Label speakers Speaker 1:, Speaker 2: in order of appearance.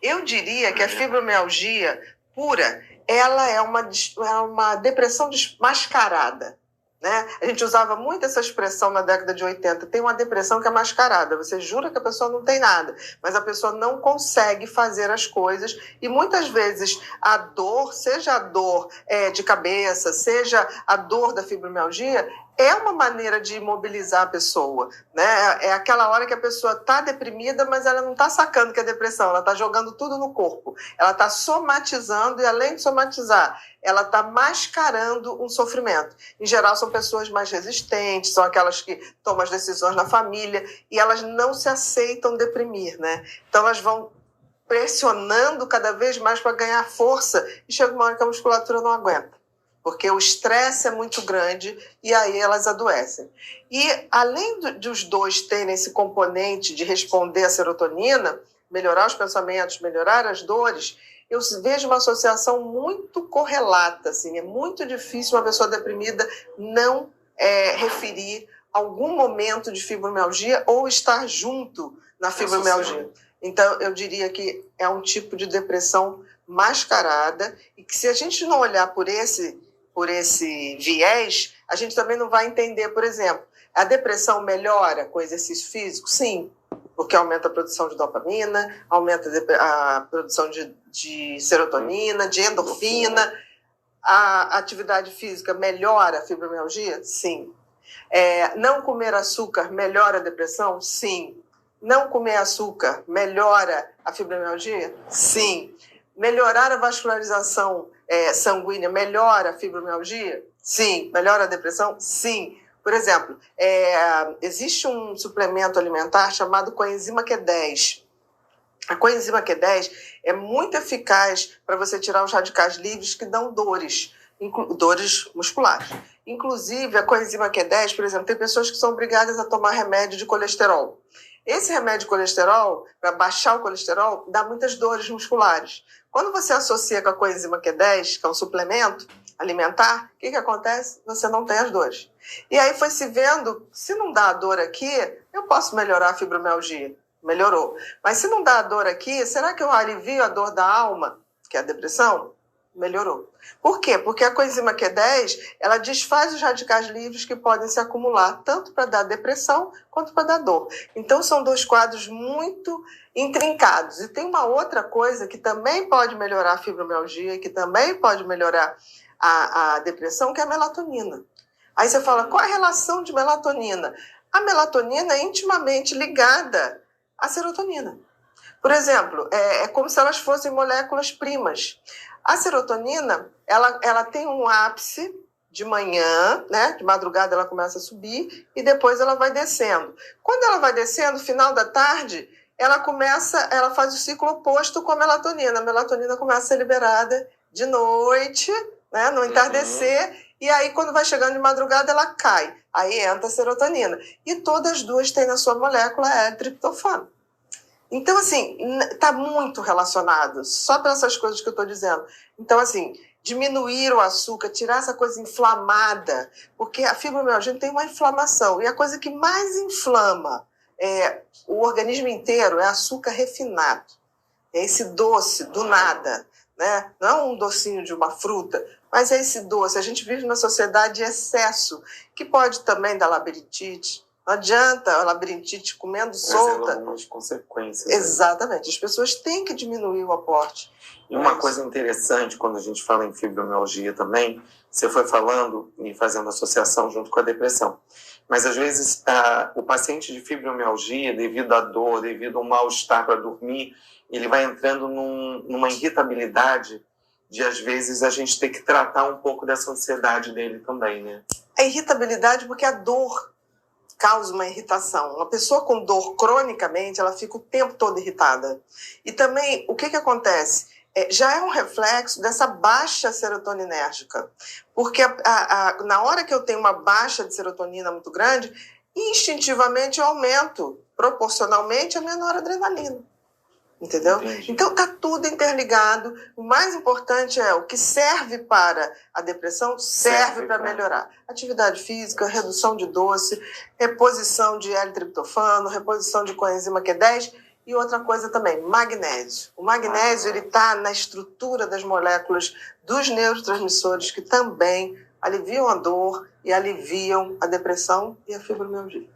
Speaker 1: Eu diria que a fibromialgia pura, ela é uma depressão mascarada. Né? A gente usava muito essa expressão na década de 80, tem uma depressão que é mascarada, você jura que a pessoa não tem nada, mas a pessoa não consegue fazer as coisas e muitas vezes a dor, seja a dor de cabeça, seja a dor da fibromialgia, é uma maneira de imobilizar a pessoa, né? É aquela hora que a pessoa está deprimida, mas ela não está sacando que é depressão, ela está jogando tudo no corpo, ela está somatizando e além de somatizar, ela está mascarando um sofrimento. Em geral, são pessoas mais resistentes, são aquelas que tomam as decisões na família e elas não se aceitam deprimir, né? Então, elas vão pressionando cada vez mais para ganhar força e chega uma hora que a musculatura não aguenta, porque o estresse é muito grande e aí elas adoecem. E, além dos dois terem esse componente de responder à serotonina, melhorar os pensamentos, melhorar as dores, eu vejo uma associação muito correlata, assim, é muito difícil uma pessoa deprimida não referir algum momento de fibromialgia ou estar junto na fibromialgia. Então, eu diria que é um tipo de depressão mascarada e que se a gente não olhar por esse viés, a gente também não vai entender, por exemplo, a depressão melhora com exercício físico? Sim, porque aumenta a produção de dopamina, aumenta a produção de serotonina, de endorfina. A atividade física melhora a fibromialgia? Sim. Não comer açúcar melhora a depressão? Sim. Não comer açúcar melhora a fibromialgia? Sim. Melhorar a vascularização sanguínea melhora a fibromialgia? Sim. Melhora a depressão? Sim. Por exemplo, existe um suplemento alimentar chamado coenzima Q10. A coenzima Q10 é muito eficaz para você tirar os radicais livres que dão dores musculares. Inclusive, a coenzima Q10, por exemplo, tem pessoas que são obrigadas a tomar remédio de colesterol. Esse remédio de colesterol, para baixar o colesterol, dá muitas dores musculares. Quando você associa com a coenzima Q10, que é um suplemento alimentar, o que acontece? Você não tem as dores. E aí foi se vendo, se não dá a dor aqui, eu posso melhorar a fibromialgia. Melhorou. Mas se não dá a dor aqui, será que eu alivio a dor da alma, que é a depressão? Melhorou. Por quê? Porque a coenzima Q10, ela desfaz os radicais livres que podem se acumular, tanto para dar depressão quanto para dar dor. Então, são dois quadros muito intrincados. E tem uma outra coisa que também pode melhorar a fibromialgia e que também pode melhorar a depressão, que é a melatonina. Aí você fala, qual a relação de melatonina? A melatonina é intimamente ligada à serotonina. Por exemplo, é como se elas fossem moléculas primas. A serotonina, ela tem um ápice de manhã, né? De madrugada ela começa a subir e depois ela vai descendo. Quando ela vai descendo, final da tarde, ela faz o ciclo oposto com a melatonina. A melatonina começa a ser liberada de noite, né? No entardecer, e aí quando vai chegando de madrugada ela cai. Aí entra a serotonina. E todas as duas têm na sua molécula triptofano. Então, assim, está muito relacionado, só para essas coisas que eu estou dizendo. Então, assim, diminuir o açúcar, tirar essa coisa inflamada, porque a fibromialgia tem uma inflamação, e a coisa que mais inflama o organismo inteiro é açúcar refinado. É esse doce do nada, né? Não é um docinho de uma fruta, mas é esse doce. A gente vive numa sociedade de excesso, que pode também dar labirintite. Não adianta a labirintite comendo solta.
Speaker 2: Algumas consequências.
Speaker 1: Exatamente. As pessoas têm que diminuir o aporte.
Speaker 2: E uma coisa interessante, quando a gente fala em fibromialgia também, você foi falando e fazendo associação junto com a depressão. Mas, às vezes, o paciente de fibromialgia, devido à dor, devido ao mal-estar para dormir, ele vai entrando numa irritabilidade de, às vezes, a gente ter que tratar um pouco dessa ansiedade dele também, né?
Speaker 1: A irritabilidade porque a dor causa uma irritação. Uma pessoa com dor cronicamente, ela fica o tempo todo irritada. E também, o que acontece? Já é um reflexo dessa baixa serotoninérgica. Porque na hora que eu tenho uma baixa de serotonina muito grande, instintivamente eu aumento proporcionalmente a minha noradrenalina. Entendeu?
Speaker 2: Entendi.
Speaker 1: Então, está tudo interligado. O mais importante é o que serve para a depressão, serve para melhorar. Atividade física, redução de doce, reposição de L-triptofano, reposição de coenzima Q10 E outra coisa também, magnésio. O magnésio ele está na estrutura das moléculas dos neurotransmissores que também aliviam a dor e aliviam a depressão e a fibromialgia.